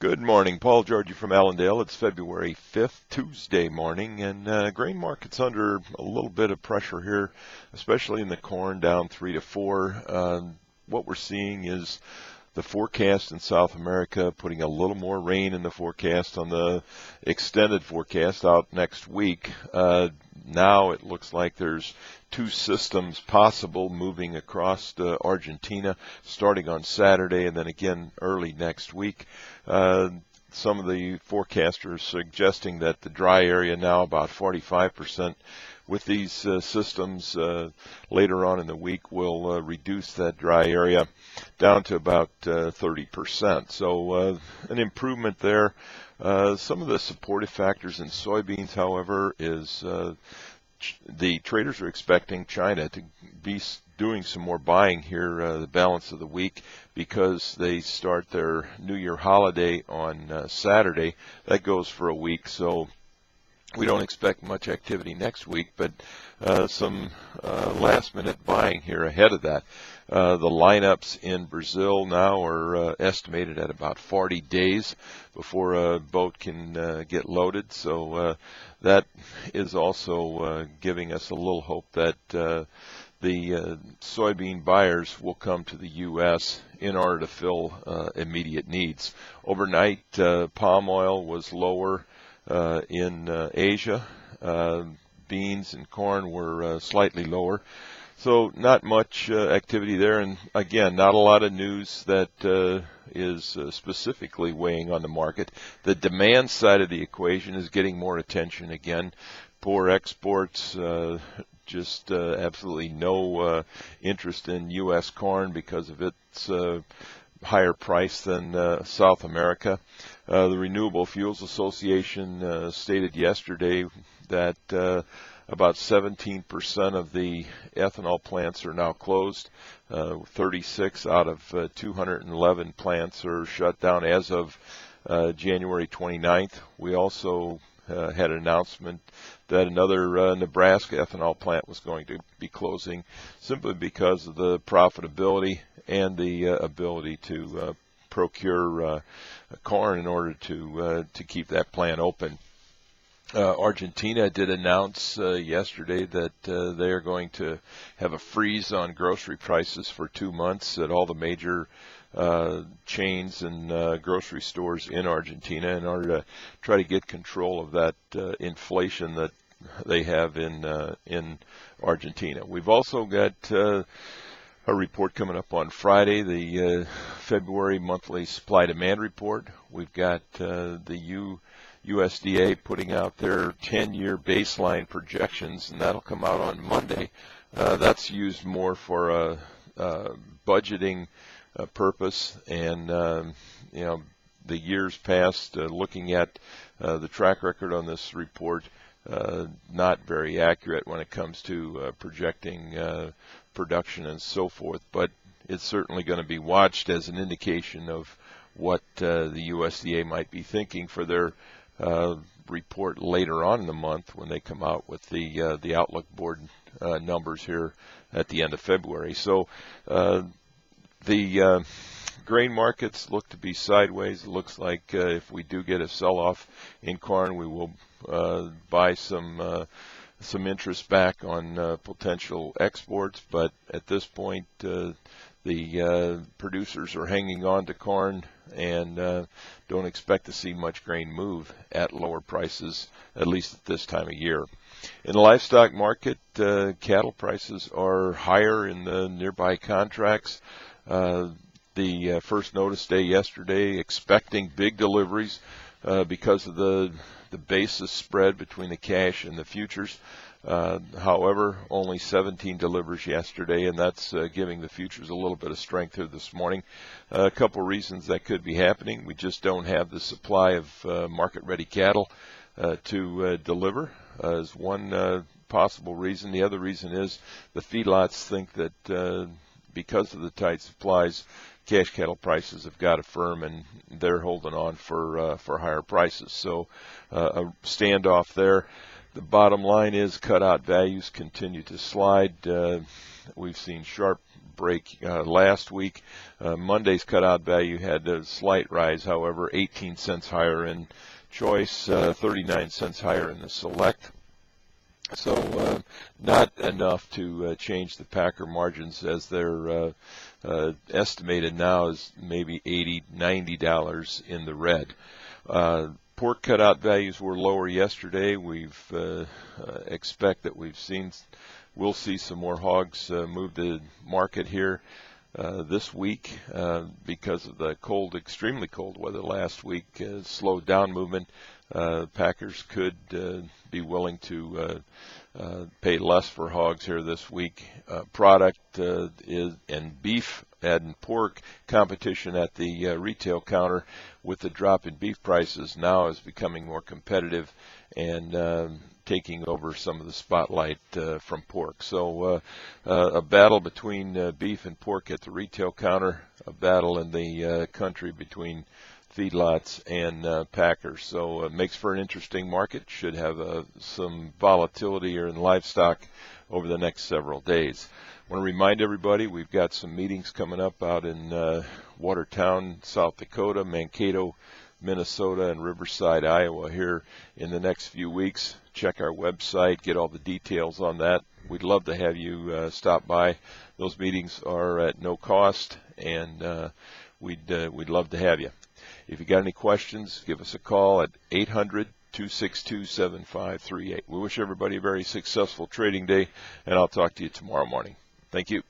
Good morning, Paul Georgie from Allendale. It's February 5th, Tuesday morning, and grain market's under a little bit of pressure here, especially in the corn, down 3 to 4. What we're seeing is the forecast in South America putting a little more rain in the forecast on the extended forecast out next week. Now it looks like there's two systems possible moving across to Argentina starting on Saturday and then again early next week. Some of the forecasters suggesting that the dry area now about 45%. With these systems later on in the week will reduce that dry area down to about 30%. So an improvement there. Some of the supportive factors in soybeans, however, is the traders are expecting China to be doing some more buying here the balance of the week because they start their New Year holiday on Saturday. That goes for a week, so we don't expect much activity next week, but some last-minute buying here ahead of that. The lineups in Brazil now are estimated at about 40 days before a boat can get loaded. So that is also giving us a little hope that the soybean buyers will come to the U.S. in order to fill immediate needs. Overnight, palm oil was lower in Asia. Beans and corn were slightly lower. So not much activity there, and again, not a lot of news that is specifically weighing on the market. The demand side of the equation is getting more attention again. Poor exports, just absolutely no interest in U.S. corn because of its higher price than South America. The Renewable Fuels Association stated yesterday that about 17% of the ethanol plants are now closed. 36 out of 211 plants are shut down as of January 29th. We also had an announcement that another Nebraska ethanol plant was going to be closing simply because of the profitability and the ability to procure corn in order to keep that plant open. Argentina did announce yesterday that they are going to have a freeze on grocery prices for 2 months at all the major chains and grocery stores in Argentina in order to try to get control of that inflation that they have in Argentina. We've also got a report coming up on Friday, the February monthly supply-demand report. We've got the USDA putting out their 10-year baseline projections, and that'll come out on Monday. That's used more for a budgeting purpose, and the years past, looking at the track record on this report, not very accurate when it comes to projecting production and so forth, but it's certainly going to be watched as an indication of what the USDA might be thinking for their report later on in the month when they come out with the Outlook Board numbers here at the end of February. So the grain markets look to be sideways. It looks like if we do get a sell-off in corn, we will buy some interest back on potential exports, but at this point the producers are hanging on to corn and don't expect to see much grain move at lower prices, at least at this time of year. In the livestock market, cattle prices are higher in the nearby contracts. The first notice day yesterday expecting big deliveries because of the basis spread between the cash and the futures. However, only 17 delivers yesterday, and that's giving the futures a little bit of strength here this morning. A couple reasons that could be happening. We just don't have the supply of market-ready cattle to deliver as one possible reason. The other reason is the feedlots think that because of the tight supplies, cash cattle prices have got to firm, and they're holding on for higher prices. So a standoff there. The bottom line is cutout values continue to slide. We've seen sharp break last week. Monday's cutout value had a slight rise, however, 18 cents higher in choice, 39 cents higher in the select. So not enough to change the packer margins, as they're estimated now as maybe $80, $90 in the red. Pork cutout values were lower yesterday. We've expect that we'll see some more hogs move the market here this week because of the extremely cold weather last week. Slowed down movement. Packers could be willing to pay less for hogs here this week. Product is and beef and pork competition at the retail counter with the drop in beef prices now is becoming more competitive and taking over some of the spotlight from pork. So a battle between beef and pork at the retail counter, a battle in the country between feedlots and packers. So it makes for an interesting market. Should have some volatility here in livestock over the next several days. I want to remind everybody we've got some meetings coming up out in Watertown, South Dakota, Mankato, Minnesota, and Riverside, Iowa here in the next few weeks. Check our website, get all the details on that. We'd love to have you stop by. Those meetings are at no cost, and we'd love to have you. If you got any questions, give us a call at 800-262-7538. We wish everybody a very successful trading day, and I'll talk to you tomorrow morning. Thank you.